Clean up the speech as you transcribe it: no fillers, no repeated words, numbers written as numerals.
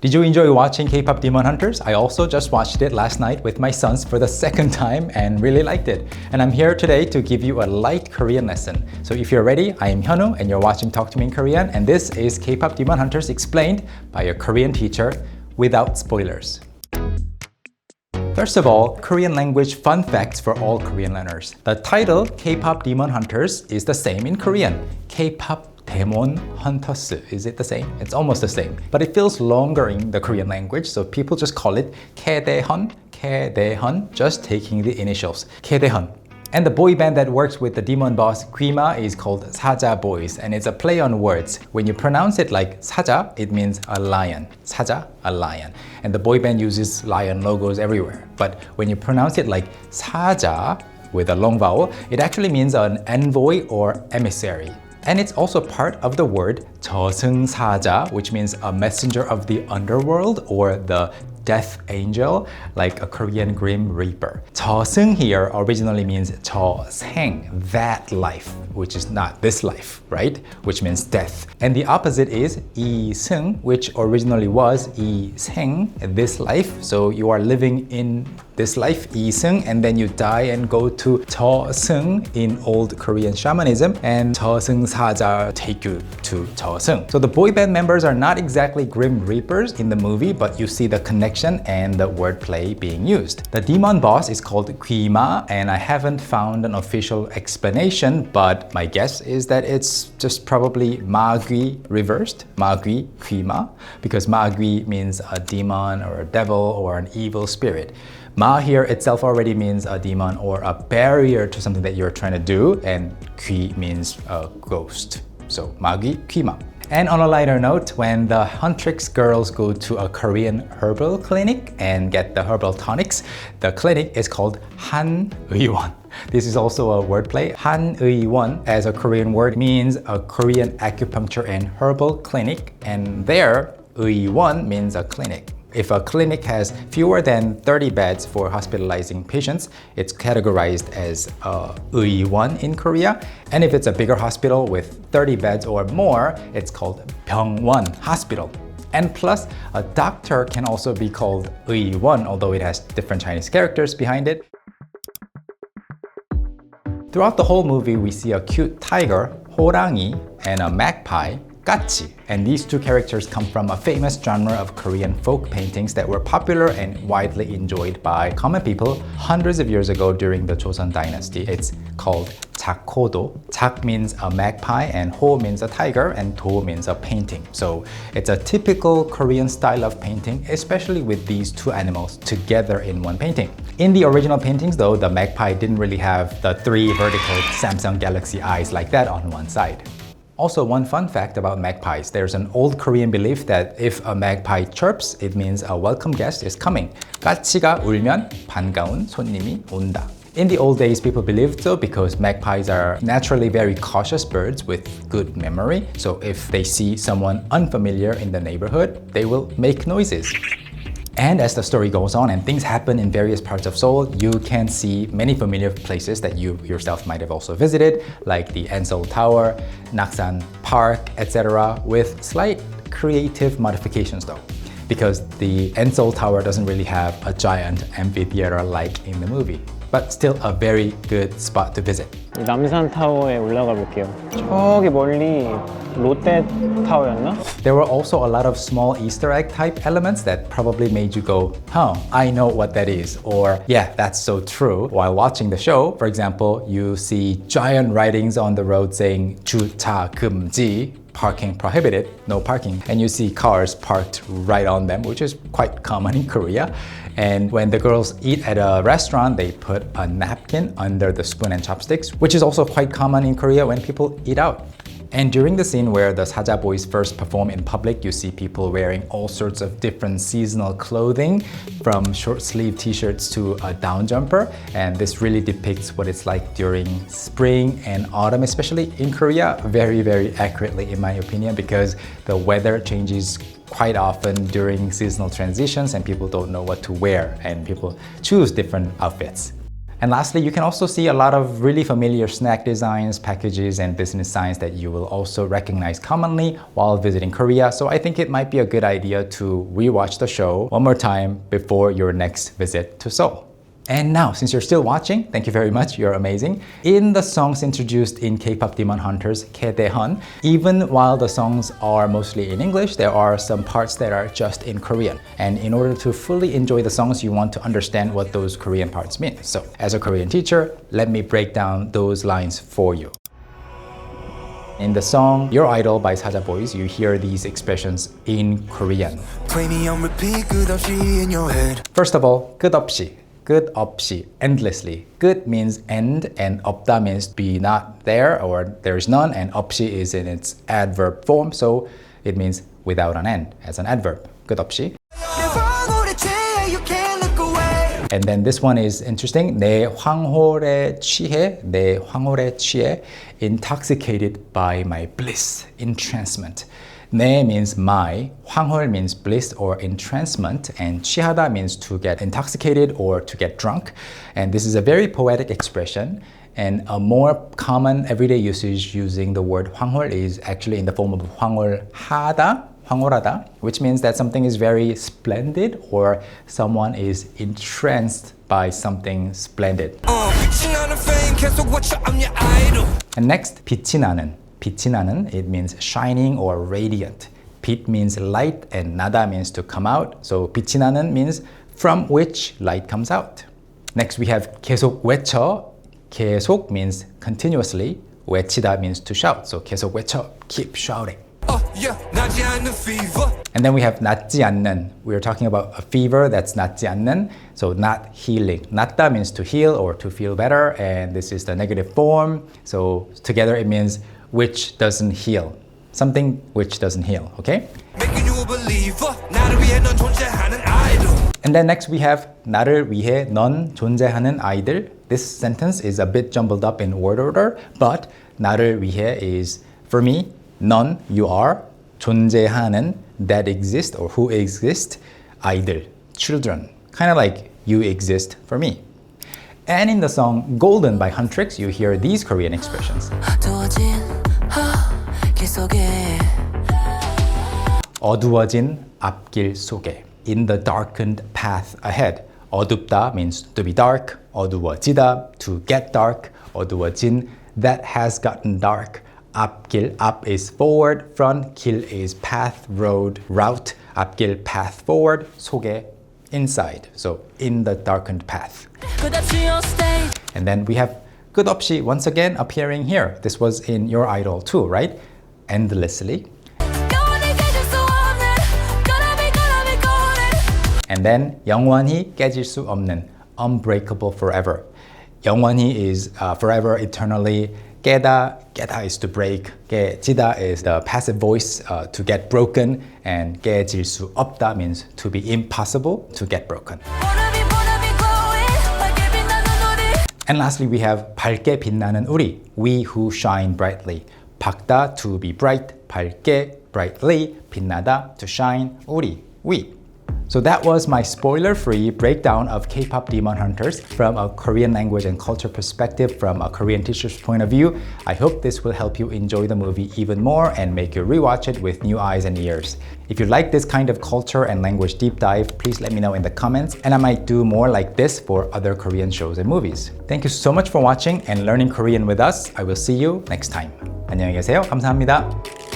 Did you enjoy watching K-pop Demon Hunters? I also just watched it last night with my sons for the second time and really liked it. And I'm here today to give you a light Korean lesson. So if you're ready, I am Hyunwoo and you're watching Talk to Me in Korean, and this is K-pop Demon Hunters explained by a Korean teacher without spoilers. First of all, Korean language fun facts for all Korean learners. The title, K-pop Demon Hunters, is the same in Korean. K-pop Demon Hunters. Is it the same? It's almost the same. But it feels longer in the Korean language, so people just call it Kaedaehan, Kaedaehan, just taking the initials. Kaedaehan. And the boy band that works with the demon boss Gwima is called Saja Boys, and it's a play on words. When you pronounce it like Saja, it means a lion. Saja, a lion. And the boy band uses lion logos everywhere. But when you pronounce it like Saja with a long vowel, it actually means an envoy or emissary. And it's also part of the word 저승사자, which means a messenger of the underworld or the death angel, like a Korean grim reaper. 저승 here originally means 저생, that life, which is not this life, right? Which means death. And the opposite is 이승, which originally was 이생, this life. So you are living in this life, 이승, and then you die and go to 저승 in old Korean shamanism, and 저승사자 take you to 저승. So the boy band members are not exactly grim reapers in the movie, but you see the connection and the wordplay being used. The demon boss is called Gwima, and I haven't found an official explanation, but my guess is that it's just probably Magui reversed, Magui, Gwima, because Magui means a demon or a devil or an evil spirit. Ma here itself already means a demon or a barrier to something that you're trying to do, and Gwi means a ghost. So Magi, Gwima. And on a lighter note, when the Huntrix girls go to a Korean herbal clinic and get the herbal tonics, the clinic is called 한의원. This is also a wordplay. 한의원, as a Korean word, means a Korean acupuncture and herbal clinic, and there, 의원 means a clinic. If a clinic has fewer than 30 beds for hospitalizing patients, it's categorized as a 의원 in Korea. And if it's a bigger hospital with 30 beds or more, it's called 병원 hospital. And plus, a doctor can also be called 의원, although it has different Chinese characters behind it. Throughout the whole movie, we see a cute tiger, 호랑이, and a magpie, 까치. And these two characters come from a famous genre of Korean folk paintings that were popular and widely enjoyed by common people hundreds of years ago during the Joseon dynasty. It's called 작호도. 작 means a magpie, and 호 means a tiger, and 도 means a painting. So it's a typical Korean style of painting, especially with these two animals together in one painting. In the original paintings though, the magpie didn't really have the three vertical Samsung Galaxy eyes like that on one side. Also, one fun fact about magpies, there's an old Korean belief that if a magpie chirps, it means a welcome guest is coming. 까치가 울면 반가운 손님이 온다. In the old days, people believed so because magpies are naturally very cautious birds with good memory. So if they see someone unfamiliar in the neighborhood, they will make noises. And as the story goes on and things happen in various parts of Seoul, you can see many familiar places that you yourself might have also visited, like the Seoul Tower, Naksan Park, etc., with slight creative modifications though. Because the Seoul Tower doesn't really have a giant amphitheater like in the movie. But still a very good spot to visit. 남산 타워에 올라가 볼게요. 저기 멀리 롯데 타워였나? There were also a lot of small Easter egg type elements that probably made you go, huh, I know what that is, or yeah, that's so true. While watching the show, for example, you see giant writings on the road saying 주차 금지, parking prohibited, no parking, and you see cars parked right on them, which is quite common in Korea. And when the girls eat at a restaurant, they put a napkin under the spoon and chopsticks, which is also quite common in Korea when people eat out. And during the scene where the Saja boys first perform in public, you see people wearing all sorts of different seasonal clothing, from short sleeve t-shirts to a down jumper. And this really depicts what it's like during spring and autumn, especially in Korea, very, very accurately in my opinion, because the weather changes quite often during seasonal transitions and people don't know what to wear and people choose different outfits. And lastly, you can also see a lot of really familiar snack designs, packages, and business signs that you will also recognize commonly while visiting Korea. So I think it might be a good idea to rewatch the show one more time before your next visit to Seoul. And now, since you're still watching, thank you very much, you're amazing. In the songs introduced in K-pop Demon Hunters, Kaedaehan, even while the songs are mostly in English, there are some parts that are just in Korean. And in order to fully enjoy the songs, you want to understand what those Korean parts mean. So, as a Korean teacher, let me break down those lines for you. In the song Your Idol by Saja Boys, you hear these expressions in Korean. Play me on repeat, 끝없이 in your head. First of all, 끝없이. 끝없이, endlessly. 끝 means end and 없다 means be not there or there's none, and 없이 is in its adverb form, so it means without an end as an adverb. 끝없이. And then this one is interesting. 내 황홀에 취해, 내 황홀에 취해, intoxicated by my bliss, entrancement. 내 means my, 황홀 means bliss or entrancement, and 취하다 means to get intoxicated or to get drunk. And this is a very poetic expression, and a more common everyday usage using the word 황홀 is actually in the form of 황홀하다, 황홀하다, which means that something is very splendid or someone is entranced by something splendid. And next, 빛이 나는. 빛이 나는, it means shining or radiant. 빛 means light and 나다 means to come out. So 빛이 나는 means from which light comes out. Next we have 계속 외쳐. 계속 means continuously. 외치다 means to shout. So 계속 외쳐, keep shouting. And then we have 낫지 않는. We're talking about a fever that's 낫지 않는. So not healing. 낫다 means to heal or to feel better, and this is the negative form. So together it means which doesn't heal. Something which doesn't heal, okay? And then next we have 나를 위해 넌 존재하는 아이들. This sentence is a bit jumbled up in word order, but 나를 위해 is for me, 넌, you are, 존재하는, that exist or who exist, 아이들, children. Kind of like you exist for me. And in the song Golden by Huntrix, you hear these Korean expressions. 어두워진 앞길 속에. In the darkened path ahead. 어둡다 means to be dark. 어두워지다, to get dark. 어두워진, that has gotten dark. 앞길, 앞 is forward, front, 길 is path, road, route. 앞길, path forward, 속에, inside. So in the darkened path. And then we have 끝없이 once again appearing here. This was in Your Idol too, right? Endlessly. And then 영원히 깨질 수 없는, unbreakable forever. 영원히 is forever, eternally. 깨다 is to break. 깨지다 is the passive voice to get broken. And 깨질 수 없다 means to be impossible to get broken. And lastly, we have 밝게 빛나는 우리, we who shine brightly. 밝다, to be bright. 밝게, brightly. 빛나다, to shine. 우리, we. So that was my spoiler-free breakdown of K-pop Demon Hunters from a Korean language and culture perspective, from a Korean teacher's point of view. I hope this will help you enjoy the movie even more and make you rewatch it with new eyes and ears. If you like this kind of culture and language deep dive, please let me know in the comments, and I might do more like this for other Korean shows and movies. Thank you so much for watching and learning Korean with us. I will see you next time. 안녕히 계세요. 감사합니다.